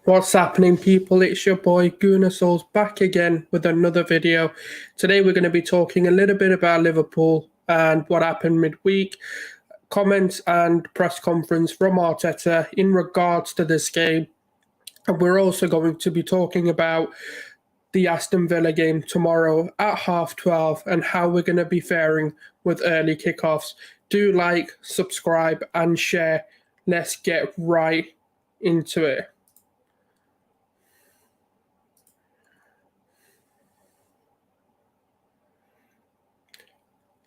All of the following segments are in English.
What's happening, people? It's your boy Goonasouls back again with another video. Today we're going to be talking a little bit about Liverpool and what happened midweek, comments and press conference from Arteta in regards to this game. And we're also going to be talking about the Aston Villa game tomorrow at 12:30 and how we're going to be faring with early kickoffs. Do like, subscribe and share. Let's get right into it.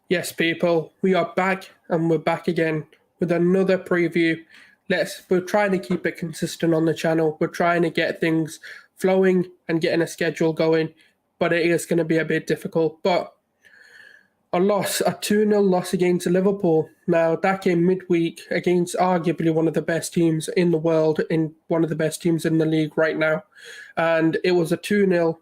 Yes, people, we are back and we're back again with another preview. We're trying to keep it consistent on the channel. We're trying to get things flowing and getting a schedule going, but it is going to be a bit difficult. But a 2-0 loss against Liverpool. Now, that game midweek against arguably one of the best teams in the world, in one of the best teams in the league right now. And it was a 2-0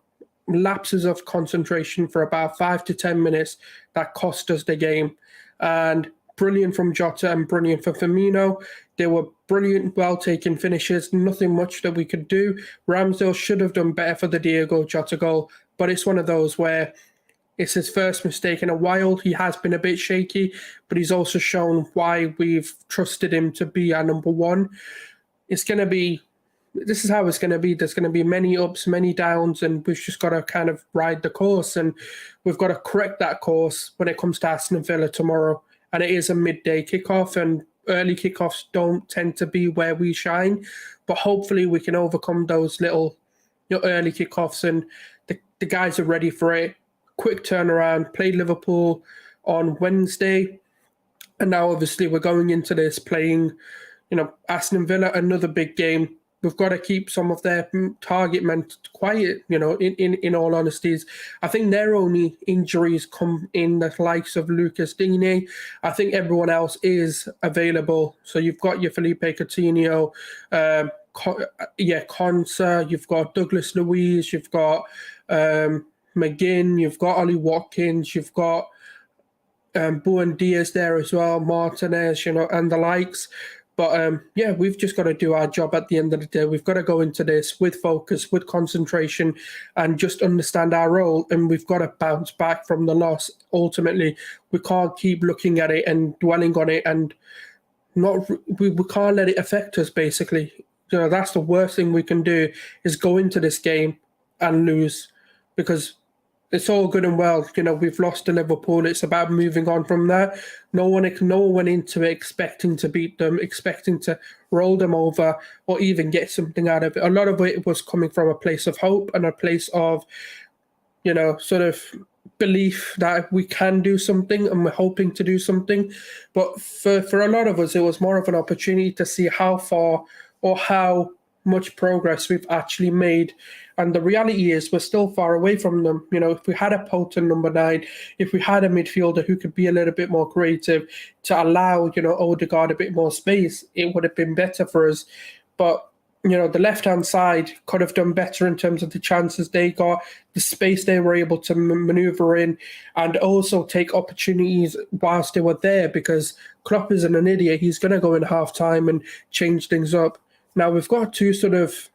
lapses of concentration for about 5 to 10 minutes that cost us the game. And brilliant from Jota and brilliant for Firmino. They were brilliant, well-taken finishes, nothing much that we could do. Ramsdale should have done better for the Diego Jota goal, but it's one of those where it's his first mistake in a while. He has been a bit shaky, but he's also shown why we've trusted him to be our number one. This is how it's going to be. There's going to be many ups, many downs, and we've just got to kind of ride the course. And we've got to correct that course when it comes to Aston Villa tomorrow. And it is a midday kickoff, and early kickoffs don't tend to be where we shine. But hopefully we can overcome those little early kickoffs, and the guys are ready for it. Quick turnaround, played Liverpool on Wednesday. And now obviously we're going into this playing, Aston Villa, another big game. We've got to keep some of their target men quiet, in all honesty. I think their only injuries come in the likes of Lucas Digne. I think everyone else is available. So you've got your Felipe Coutiniho, Konsa, you've got Douglas Luiz, you've got McGinn, you've got Ollie Watkins, you've got Buendia Diaz there as well, Martinez, and the likes. But we've just got to do our job at the end of the day. We've got to go into this with focus, with concentration, and just understand our role. And we've got to bounce back from the loss. Ultimately, we can't keep looking at it and dwelling on it, and we can't let it affect us. Basically, that's the worst thing we can do is go into this game and lose, because it's all good and well. We've lost to Liverpool. It's about moving on from that. No one went into it expecting to beat them, expecting to roll them over or even get something out of it. A lot of it was coming from a place of hope and a place of, sort of belief that we can do something and we're hoping to do something. But for a lot of us, it was more of an opportunity to see how far or how much progress we've actually made. And the reality is we're still far away from them. If we had a potent number 9, if we had a midfielder who could be a little bit more creative to allow, Odegaard a bit more space, it would have been better for us. But, the left-hand side could have done better in terms of the chances they got, the space they were able to maneuver in, and also take opportunities whilst they were there, because Klopp isn't an idiot. He's going to go in half-time and change things up. Now, we've got two sort of...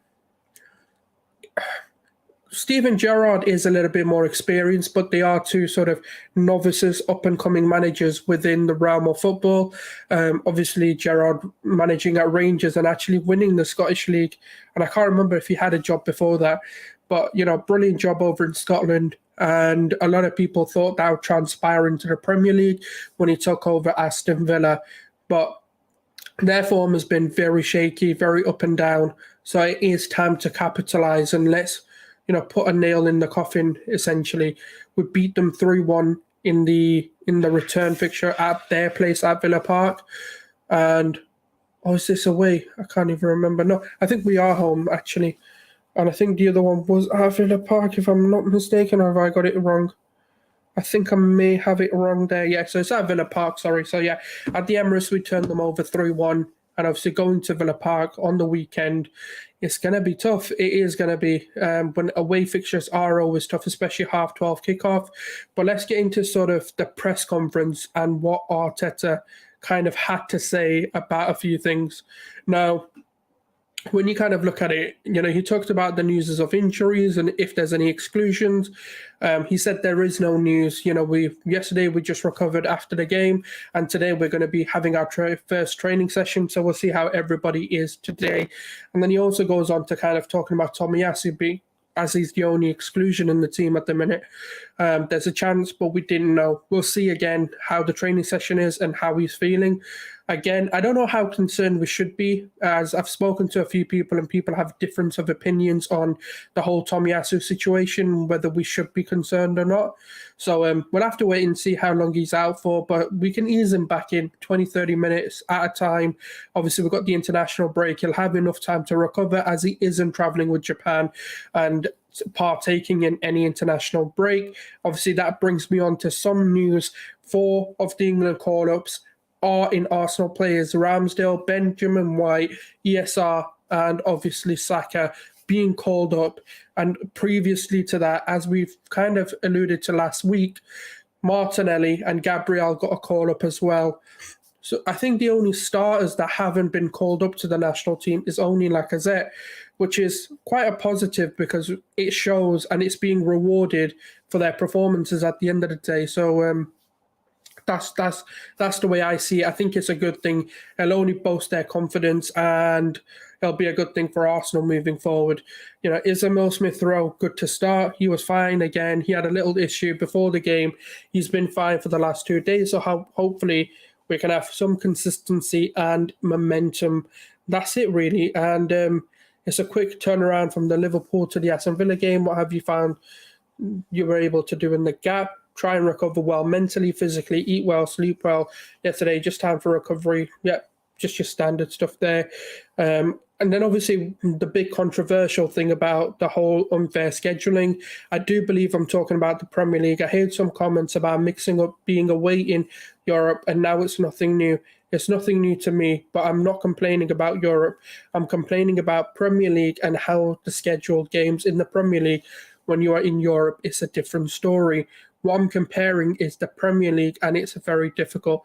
Steven Gerrard is a little bit more experienced, but they are two sort of novices, up-and-coming managers within the realm of football. Obviously, Gerrard managing at Rangers and actually winning the Scottish League. And I can't remember if he had a job before that. But, brilliant job over in Scotland. And a lot of people thought that would transpire into the Premier League when he took over Aston Villa. But their form has been very shaky, very up and down. So it is time to capitalise and let's, put a nail in the coffin, essentially. We beat them 3-1 in the return fixture at their place at Villa Park. And, is this away? I can't even remember. No, I think we are home, actually. And I think the other one was at Villa Park, if I'm not mistaken, or have I got it wrong? I think I may have it wrong there. Yeah, so it's at Villa Park, sorry. So, yeah, at the Emirates, we turned them over 3-1. And obviously going to Villa Park on the weekend, it's going to be tough. It is going to be. When away fixtures are always tough, especially 12:30 kickoff. But let's get into sort of the press conference and what Arteta kind of had to say about a few things. Now, when you kind of look at it, he talked about the news of injuries and if there's any exclusions. He said there is no news. Yesterday we just recovered after the game, and today we're going to be having our first training session. So we'll see how everybody is today. And then he also goes on to kind of talking about Tomiyasu as he's the only exclusion in the team at the minute. There's a chance, but we didn't know. We'll see again how the training session is and how he's feeling. Again, I don't know how concerned we should be, as I've spoken to a few people and people have difference of opinions on the whole Tomiyasu situation, whether we should be concerned or not. So we'll have to wait and see how long he's out for, but we can ease him back in 20, 30 minutes at a time. Obviously, we've got the international break. He'll have enough time to recover as he isn't traveling with Japan and partaking in any international break. Obviously, that brings me on to some news. 4 of the England call-ups are in Arsenal players: Ramsdale, Benjamin White, ESR, and obviously Saka being called up. And previously to that, as we've kind of alluded to last week, Martinelli and Gabriel got a call up as well. So I think the only starters that haven't been called up to the national team is only Lacazette, which is quite a positive because it shows and it's being rewarded for their performances at the end of the day. So that's the way I see it. I think it's a good thing. It'll only boost their confidence, and it'll be a good thing for Arsenal moving forward. Is Emil Smith-Rowe good to start? He was fine again. He had a little issue before the game. He's been fine for the last 2 days, so hopefully we can have some consistency and momentum. That's it, really. And it's a quick turnaround from the Liverpool to the Aston Villa game. What have you found you were able to do in the gap? Try and recover well mentally, physically, eat well, sleep well. Yesterday, just time for recovery. Yeah, just your standard stuff there. And then obviously the big controversial thing about the whole unfair scheduling. I do believe I'm talking about the Premier League. I heard some comments about mixing up being away in Europe, and now it's nothing new. It's nothing new to me, but I'm not complaining about Europe. I'm complaining about Premier League and how the scheduled games in the Premier League. When you are in Europe, it's a different story. What I'm comparing is the Premier League, and it's very difficult.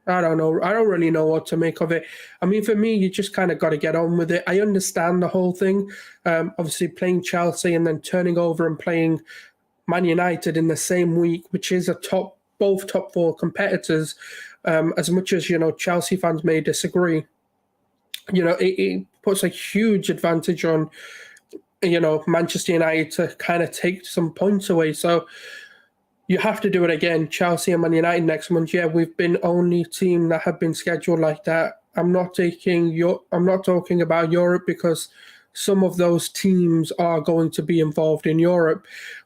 I don't know. I don't really know what to make of it. I mean, for me, you just kind of got to get on with it. I understand the whole thing. Obviously, playing Chelsea and then turning over and playing Man United in the same week, which is both top 4 competitors. As much as Chelsea fans may disagree, it puts a huge advantage on Manchester United to kind of take some points away. So you have to do it again. Chelsea and Man United next month. Yeah, we've been only team that have been scheduled like that. I'm not talking about Europe because some of those teams are going to be involved in Europe.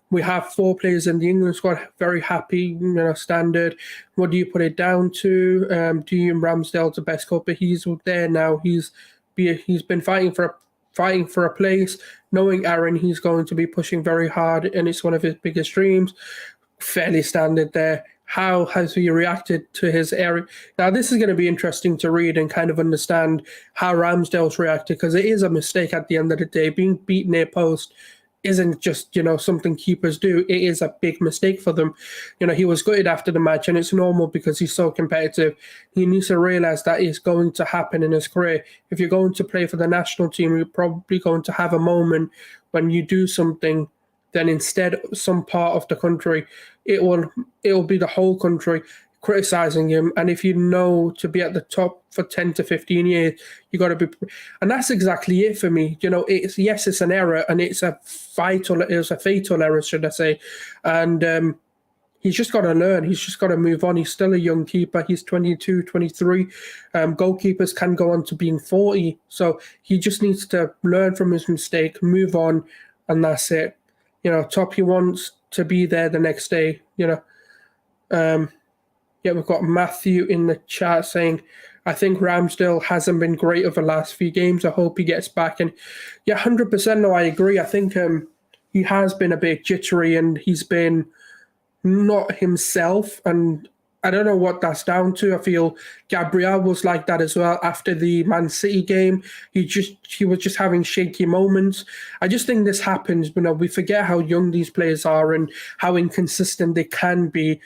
We have 4 players in the England squad. Very happy, standard. What do you put it down to? Do you Ramsdale's the best goalkeeper? He's there now. He's been fighting for a place, knowing Aaron, he's going to be pushing very hard, and it's one of his biggest dreams. Fairly standard there. How has he reacted to his area? Now, this is going to be interesting to read and kind of understand how Ramsdale's reacted, because it is a mistake at the end of the day. Being beat near post isn't just, something keepers do. It is a big mistake for them. He was gutted after the match, and it's normal because he's so competitive. He needs to realize that is going to happen in his career. If you're going to play for the national team, you're probably going to have a moment when you do something, then instead some part of the country, it will be the whole country criticizing him. And if to be at the top for 10 to 15 years, you got to be, and that's exactly it for me. It's an error, and it's a fatal error, should I say. And he's just got to learn. He's just got to move on. He's still a young keeper. He's 22, 23. Goalkeepers can go on to being 40. So he just needs to learn from his mistake, move on, and that's it. Toppy wants to be there the next day. We've got Matthew in the chat saying, I think Ramsdale hasn't been great over the last few games. I hope he gets back. And 100%. No, I agree. I think he has been a bit jittery, and he's been not himself. And I don't know what that's down to. I feel Gabriel was like that as well after the Man City game. He was just having shaky moments. I just think this happens. We forget how young these players are and how inconsistent they can be.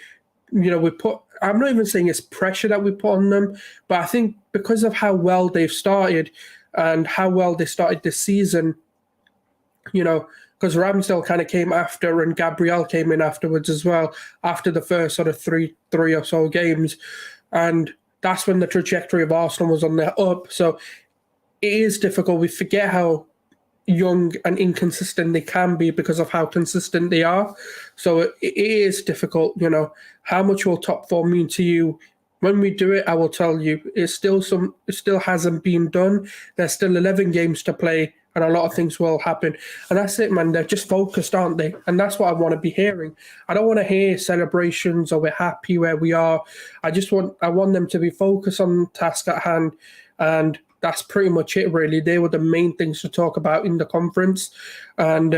I'm not even saying it's pressure that we put on them, but I think because of how well they've started, and how well they started this season, because Ramsdale kind of came after and Gabriel came in afterwards as well, after the first sort of three or so games. And that's when the trajectory of Arsenal was on their up. So it is difficult. We forget how young and inconsistent they can be because of how consistent they are. So it is difficult, How much will top four mean to you? When we do it, I will tell you, it still hasn't been done. There's still 11 games to play, and a lot of things will happen. And that's it, man. They're just focused, aren't they? And that's what I want to be hearing. I don't want to hear celebrations or we're happy where we are. I want them to be focused on the task at hand. And that's pretty much it, really. They were the main things to talk about in the conference. And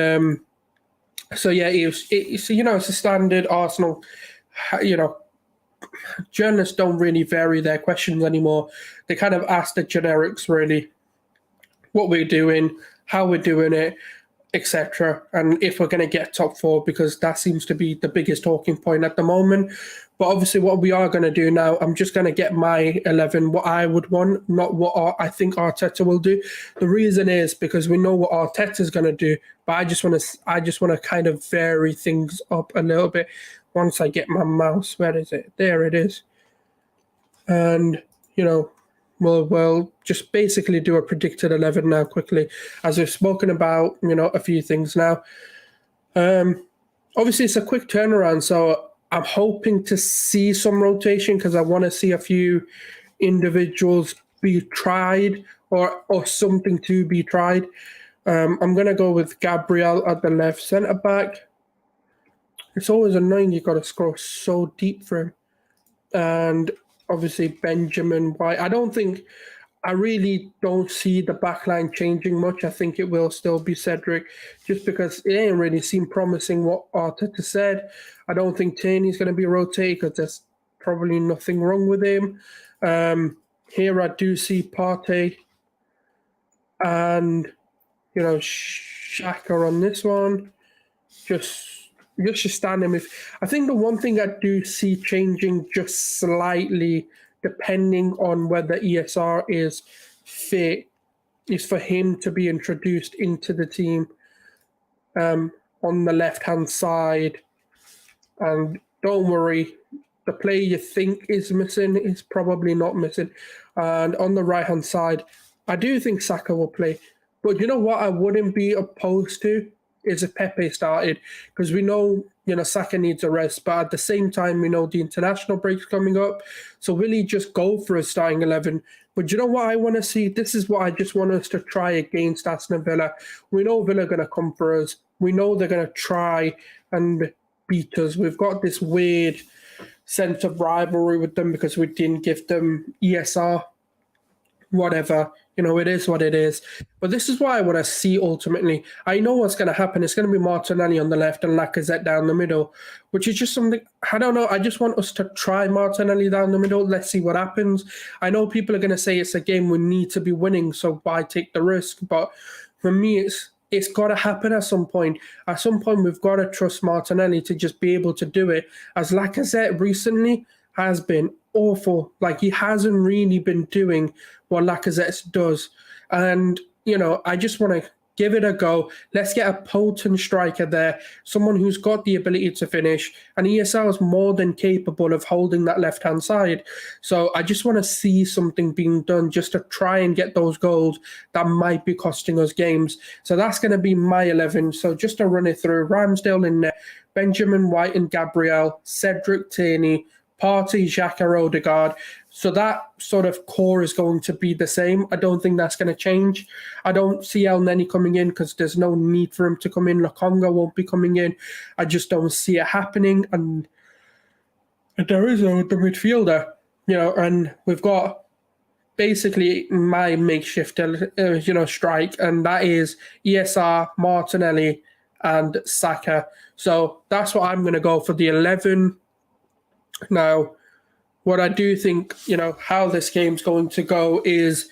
it's a standard Arsenal, journalists don't really vary their questions anymore. They kind of ask the generics, really, what we're doing, how we're doing it, etc. And if we're going to get top four, because that seems to be the biggest talking point at the moment. But obviously what we are going to do now, I'm just going to get my 11, what I would want, not what I think Arteta will do. The reason is because we know what Arteta is going to do, but I just want to kind of vary things up a little bit. Once I get my mouse, where is it? There it is. And, we'll just basically do a predicted 11 now quickly, as we've spoken about, a few things now. Obviously, it's a quick turnaround, so I'm hoping to see some rotation because I want to see a few individuals be tried or something to be tried. I'm going to go with Gabriel at the left centre-back. It's always annoying you've got to scroll so deep for him. And obviously Benjamin White. I really don't see the backline changing much. I think it will still be Cedric, just because it ain't really seemed promising what Arteta said. I don't think Tierney's going to be rotated because there's probably nothing wrong with him. Here I do see Partey and, Saka on this one. Just standing with. I think the one thing I do see changing just slightly, depending on whether ESR is fit, is for him to be introduced into the team on the left-hand side. And don't worry, the player you think is missing is probably not missing. And on the right-hand side, I do think Saka will play. But you know what I wouldn't be opposed to is if Pepe started, because we know, Saka needs a rest, but at the same time, we know the international break's coming up. So will he just go for a starting 11? But you know what I want to see? This is what I just want us to try against Aston Villa. We know Villa are going to come for us. We know they're going to try and beat us. We've got this weird sense of rivalry with them because we didn't give them ESR. Whatever. It is what it is. But this is what I want to see ultimately. I know what's going to happen. It's going to be Martinelli on the left and Lacazette down the middle, which is just something, I don't know. I just want us to try Martinelli down the middle. Let's see what happens. I know people are going to say it's a game we need to be winning, so why take the risk? But for me, it's got to happen at some point. At some point, we've got to trust Martinelli to just be able to do it. As Lacazette recently has been awful. Like, he hasn't really been doing what Lacazette does. And, I just want to give it a go. Let's get a potent striker there, someone who's got the ability to finish. And ESL is more than capable of holding that left-hand side. So I just want to see something being done just to try and get those goals that might be costing us games. So that's going to be my 11. So just to run it through, Ramsdale in there, Benjamin White and Gabriel, Cedric Tierney, Partey, Xhaka, Odegaard. So that sort of core is going to be the same. I don't think that's going to change. I don't see El Neni coming in because there's no need for him to come in. Lokonga won't be coming in. I just don't see it happening. And there is the midfielder, and we've got basically my makeshift, strike, and that is ESR, Martinelli, and Saka. So that's what I'm going to go for the 11. Now, what I do think, how this game's going to go is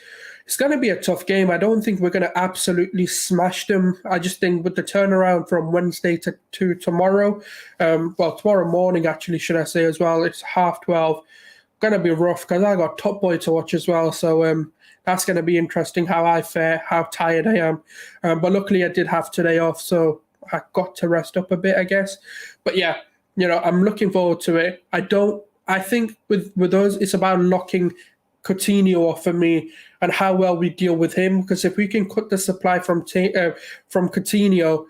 it's going to be a tough game. I don't think we're going to absolutely smash them. I just think with the turnaround from Wednesday to tomorrow, tomorrow morning, actually, should I say as well, it's 12:30. Going to be rough because I got Top Boy to watch as well. So that's going to be interesting how I fare, how tired I am. But luckily, I did have today off, so I got to rest up a bit, I guess. But yeah, I'm looking forward to it. I think with us, it's about locking Coutinho off for me and how well we deal with him. Because if we can cut the supply from Coutinho,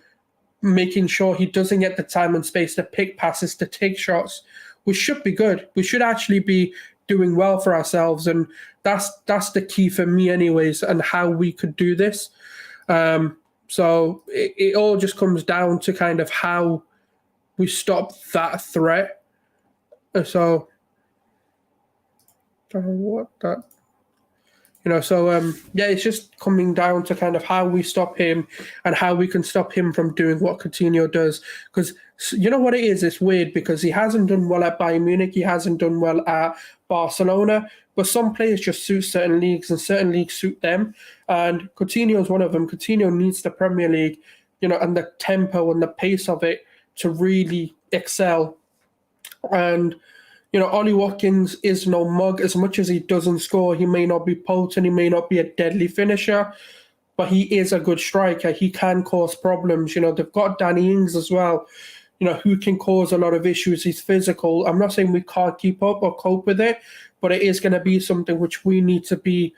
making sure he doesn't get the time and space to pick passes, to take shots, we should be good. We should actually be doing well for ourselves, and that's the key for me, anyways, and how we could do this. So it all just comes down to kind of how we stop that threat. So I don't know what that. Yeah, it's just coming down to kind of how we stop him and how we can stop him from doing what Coutinho does. Because you know what it is? It's weird because he hasn't done well at Bayern Munich. He hasn't done well at Barcelona. But some players just suit certain leagues and certain leagues suit them. And Coutinho is one of them. Coutinho needs the Premier League, and the tempo and the pace of it to really excel. And Ollie Watkins is no mug. As much as he doesn't score, he may not be potent, he may not be a deadly finisher, but he is a good striker. He can cause problems. They've got Danny Ings as well, who can cause a lot of issues. He's physical. I'm not saying we can't keep up or cope with it, but it is going to be something which we need to be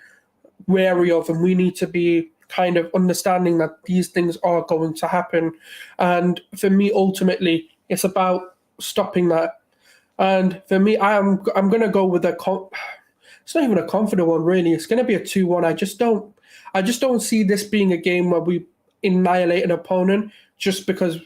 wary of, and we need to be kind of understanding that these things are going to happen. And for me, ultimately, it's about stopping that. And for me, I'm going to go with it's not even a confident one, really. It's going to be a 2-1. I just don't see this being a game where we annihilate an opponent just because,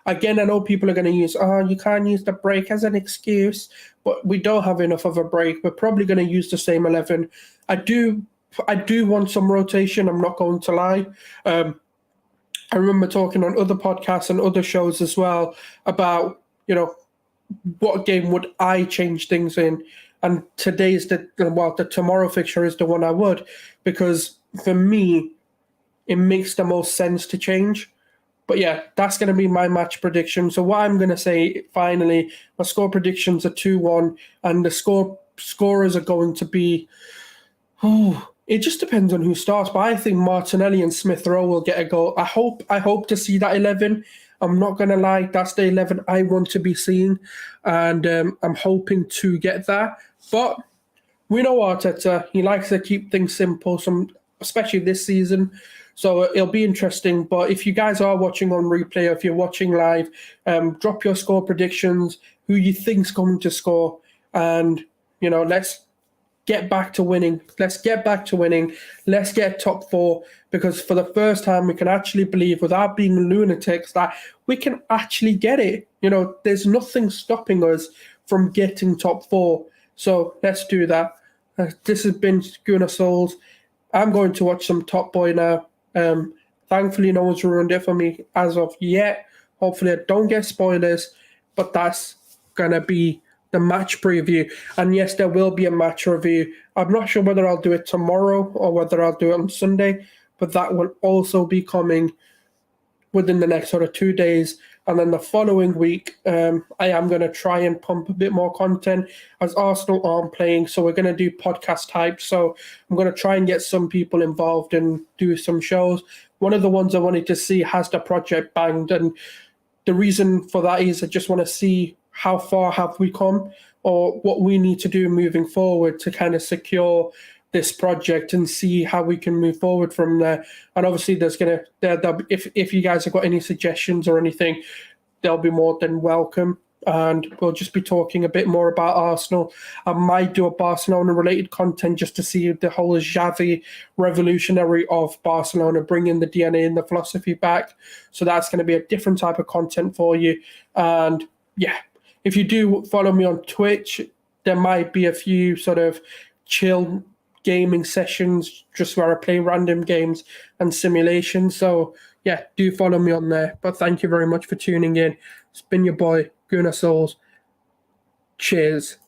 again, I know people are going to use, you can't use the break as an excuse, but we don't have enough of a break. We're probably going to use the same 11. I do want some rotation, I'm not going to lie. I remember talking on other podcasts and other shows as well about, what game would I change things in? And today's the tomorrow fixture is the one I would, because for me, it makes the most sense to change. But yeah, that's going to be my match prediction. So what I'm going to say, finally, my score predictions are 2-1, and the scorers are going to be, it just depends on who starts. But I think Martinelli and Smith Rowe will get a goal. I hope to see that 11. I'm not going to lie, that's the 11 I want to be seeing, and I'm hoping to get that. But we know Arteta, he likes to keep things simple, especially this season, so it'll be interesting. But if you guys are watching on replay, or if you're watching live, drop your score predictions, who you think's going to score, and, let's get back to winning. Let's get back to winning. Let's get top 4, because for the first time we can actually believe, without being lunatics, that we can actually get it. There's nothing stopping us from getting top 4. So let's do that. This has been Gunnar Souls. I'm going to watch some Top Boy now. Thankfully, no one's ruined it for me as of yet. Hopefully, I don't get spoilers, but that's going to be the match preview. And yes, there will be a match review. I'm not sure whether I'll do it tomorrow or whether I'll do it on Sunday, but that will also be coming within the next sort of 2 days. And then the following week, I am going to try and pump a bit more content, as Arsenal aren't playing. So we're going to do podcast type. So I'm going to try and get some people involved and do some shows. One of the ones I wanted to see has the project banged. And the reason for that is I just want to see how far have we come, or what we need to do moving forward to kind of secure this project and see how we can move forward from there. And obviously if you guys have got any suggestions or anything, they'll be more than welcome. And we'll just be talking a bit more about Arsenal. I might do a Barcelona related content just to see the whole Xavi revolutionary of Barcelona, bringing the DNA and the philosophy back. So that's going to be a different type of content for you. And yeah, if you do follow me on Twitch, there might be a few sort of chill gaming sessions just where I play random games and simulations. So yeah, do follow me on there. But thank you very much for tuning in. It's been your boy, Gunnar Souls. Cheers.